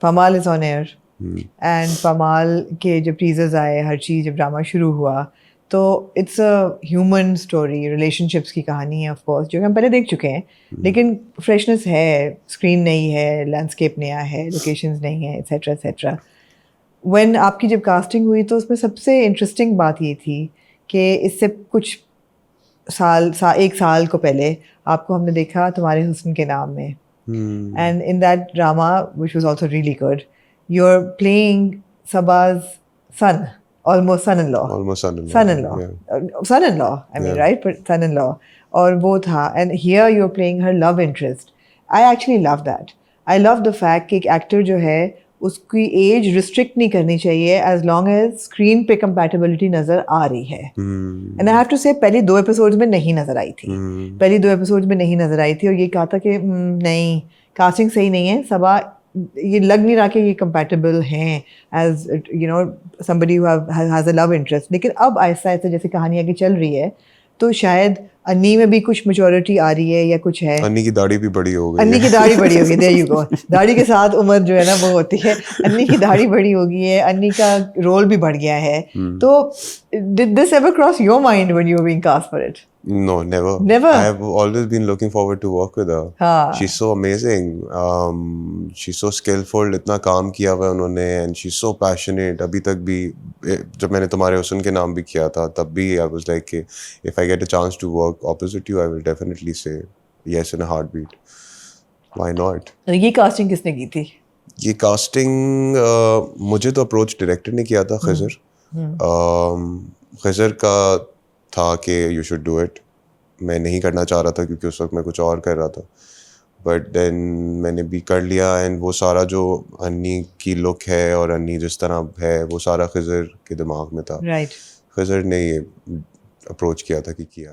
पमाल is on air and पमाल के जब teasers आए, हर चीज़ जब ड्रामा शुरू हुआ, तो it's a human story, relationships की कहानी है ऑफ कोर्स, जो कि हम पहले देख चुके हैं, लेकिन फ्रेशनेस है, स्क्रीन नई है, लैंडस्केप नया है, लोकेशंस नई है, एट्सेट्रा एट्सेट्रा। व्हेन आपकी जब कास्टिंग हुई तो उसमें सबसे इंटरेस्टिंग बात ये थी कि इससे कुछ एक साल को पहले आपको हमने देखा तुम्हारे हुस्न के नाम में, and in that drama, which was also really good, you're playing Sabah's son, almost son-in-law. Almost son-in-law. Son-in-law. Yeah. Son-in-law, I mean, Yeah. right? But son-in-law. और वो था, and here you're playing her love interest. I actually love that. I love the fact कि एक actor जो है उसकी age restrict नहीं करनी चाहिए as long as स्क्रीन पे कंपैटिबिलिटी नजर आ रही है। एंड आई हैव टू से पहली 2 एपिसोड्स में नहीं नजर आई थी, पहली 2 एपिसोड्स में नहीं नजर आई थी, और ये कहा था कि नहीं, कास्टिंग सही नहीं है, सबा ये लग नहीं रहा कि ये कंपैटिबल हैं as you know somebody who has a love interest. लेकिन अब आहिस्ता आहिस्ता जैसे कहानी आगे चल रही है, तो शायद अन्नी में भी कुछ मेच्योरिटी आ रही है या कुछ है। अन्नी की दाढ़ी भी बड़ी हो गई अन्नी की दाढ़ी बड़ी होगी, देयर यू गो, दाढ़ी के साथ उम्र जो है ना वो होती है। अन्नी की दाढ़ी बड़ी हो गई है, अन्नी का रोल भी बढ़ गया है। तो did this ever cross your mind when you were being cast for it? No, never. Never? I have always been looking forward to work with her. हाँ. She's so amazing. She's so skillful. इतना काम किया हुआ है उन्होंने, and she's so passionate. अभी तक भी जब मैंने तुम्हारे हुस्न के नाम भी किया था, तब भी I was like, if I get a chance to work opposite you, I will definitely say yes in a heartbeat. Why not? ये कास्टिंग किसने की थी? ये कास्टिंग मुझे तो अप्रोच डायरेक्टर ने किया था, खिज़र। खिज़र का था कि यू शुड डू इट। मैं नहीं करना चाह रहा था क्योंकि उस वक्त मैं कुछ और कर रहा था, बट देन मैंने भी कर लिया। एंड वो सारा जो अन्नी की लुक है और अन्नी जिस तरह है, वो सारा खिज़र के दिमाग में था। राइट। खिज़र ने ये अप्रोच किया था कि किया।